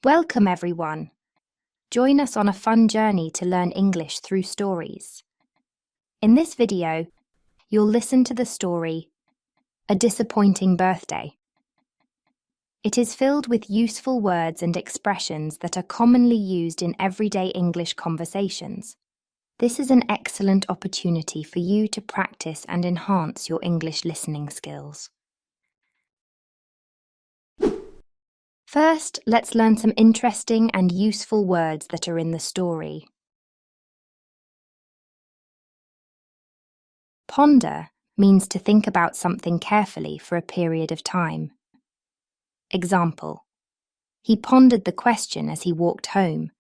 Welcome everyone. Join us on a fun journey to learn English through stories. In this video, you'll listen to the story, A Disappointing Birthday. It is filled with useful words and expressions that are commonly used in everyday English conversations. This is an excellent opportunity for you to practice and enhance your English listening skills. First, let's learn some interesting and useful words that are in the story. Ponder means to think about something carefully for a period of time. Example: he pondered the question as he walked home.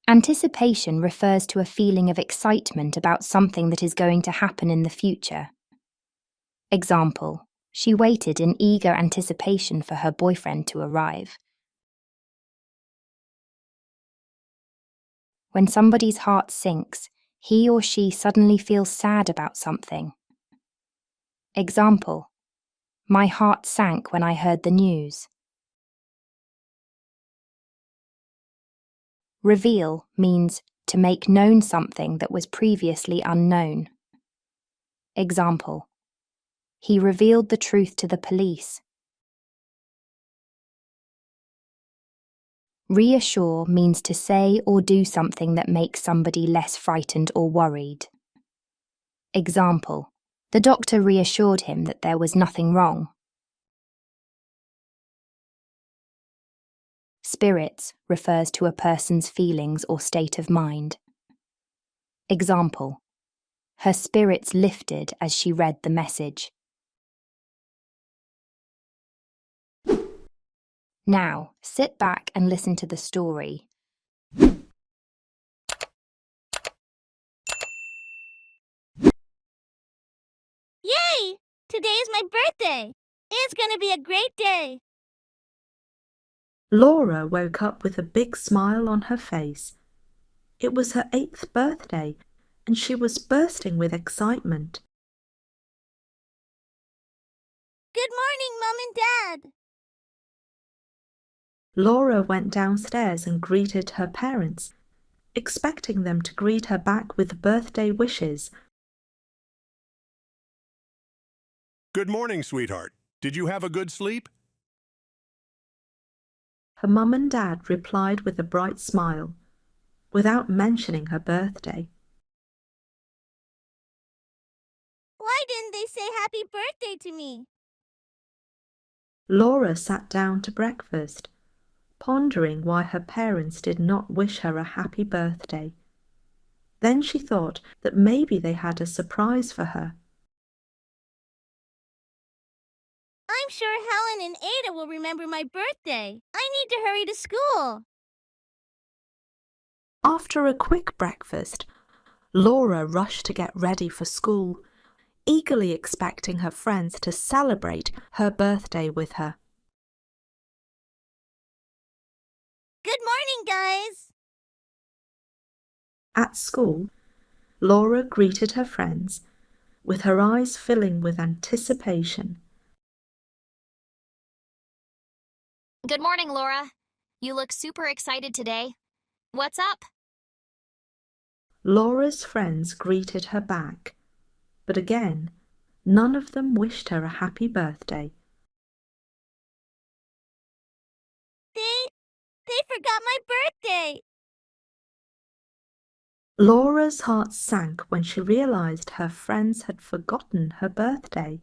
Anticipation refers to a feeling of excitement about something that is going to happen in the future. Example: she waited in eager anticipation for her boyfriend to arrive. When somebody's heart sinks, he or she suddenly feels sad about something. Example: my heart sank when I heard the news. Reveal means to make known something that was previously unknown. Example: he revealed the truth to the police. Reassure means to say or do something that makes somebody less frightened or worried. Example: the doctor reassured him that there was nothing wrong. Spirits refers to a person's feelings or state of mind. Example: her spirits lifted as she read the message. Now, sit back and listen to the story. Yay! Today is my birthday! It's gonna be a great day! Laura woke up with a big smile on her face. It was her 8th birthday, and she was bursting with excitement. Good morning, Mom and Dad! Laura went downstairs and greeted her parents, expecting them to greet her back with birthday wishes. Good morning, sweetheart. Did you have a good sleep? Her mum and dad replied with a bright smile, without mentioning her birthday. Why didn't they say happy birthday to me? Laura sat down to breakfast, pondering why her parents did not wish her a happy birthday. Then she thought that maybe they had a surprise for her. I'm sure Helen and Ada will remember my birthday. I need to hurry to school. After a quick breakfast, Laura rushed to get ready for school, eagerly expecting her friends to celebrate her birthday with her. Good morning, guys! At school, Laura greeted her friends, with her eyes filling with anticipation. Good morning, Laura. You look super excited today. What's up? Laura's friends greeted her back, but again, none of them wished her a happy birthday. They forgot my birthday! Laura's heart sank when she realized her friends had forgotten her birthday.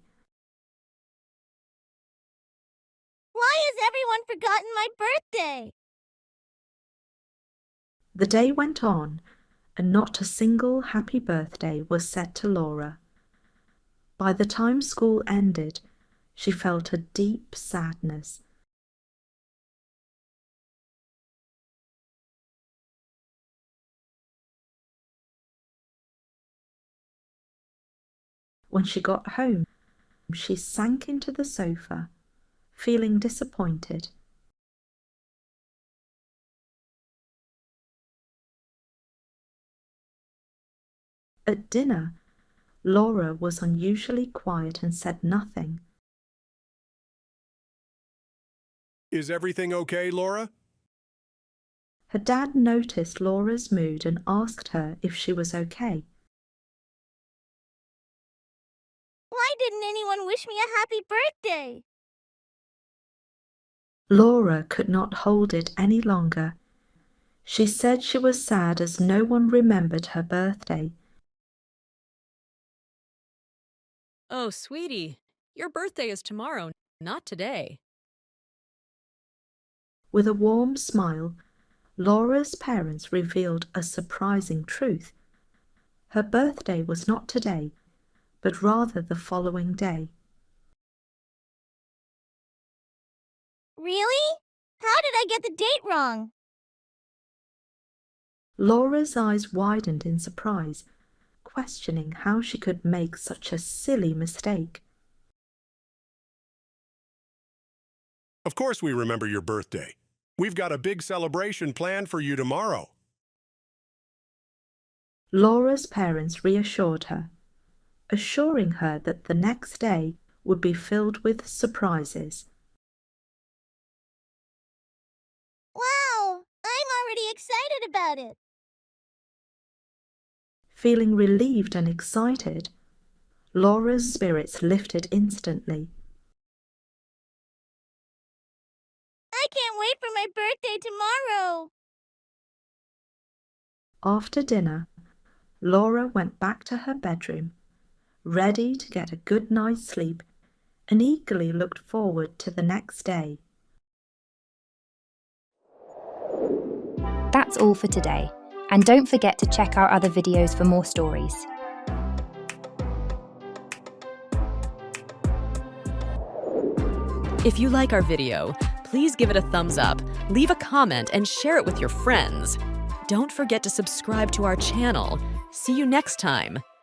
Why has everyone forgotten my birthday? The day went on, and not a single happy birthday was said to Laura. By the time school ended, she felt a deep sadness. When she got home, she sank into the sofa, feeling disappointed. At dinner, Laura was unusually quiet and said nothing. Is everything okay, Laura? Her dad noticed Laura's mood and asked her if she was okay. Why didn't anyone wish me a happy birthday? Laura could not hold it any longer. She said she was sad as no one remembered her birthday. Oh, sweetie, your birthday is tomorrow, not today. With a warm smile, Laura's parents revealed a surprising truth. Her birthday was not today, but rather the following day. Really? How did I get the date wrong? Laura's eyes widened in surprise, questioning how she could make such a silly mistake. Of course we remember your birthday. We've got a big celebration planned for you tomorrow. Laura's parents reassured her, assuring her that the next day would be filled with surprises. Wow, I'm already excited about it. Feeling relieved and excited, Laura's spirits lifted instantly. I can't wait for my birthday tomorrow. After dinner, Laura went back to her bedroom, ready to get a good night's sleep, and eagerly looked forward to the next day. That's all for today, and don't forget to check our other videos for more stories. If you like our video, please give it a thumbs up, leave a comment, and share it with your friends. Don't forget to subscribe to our channel. See you next time.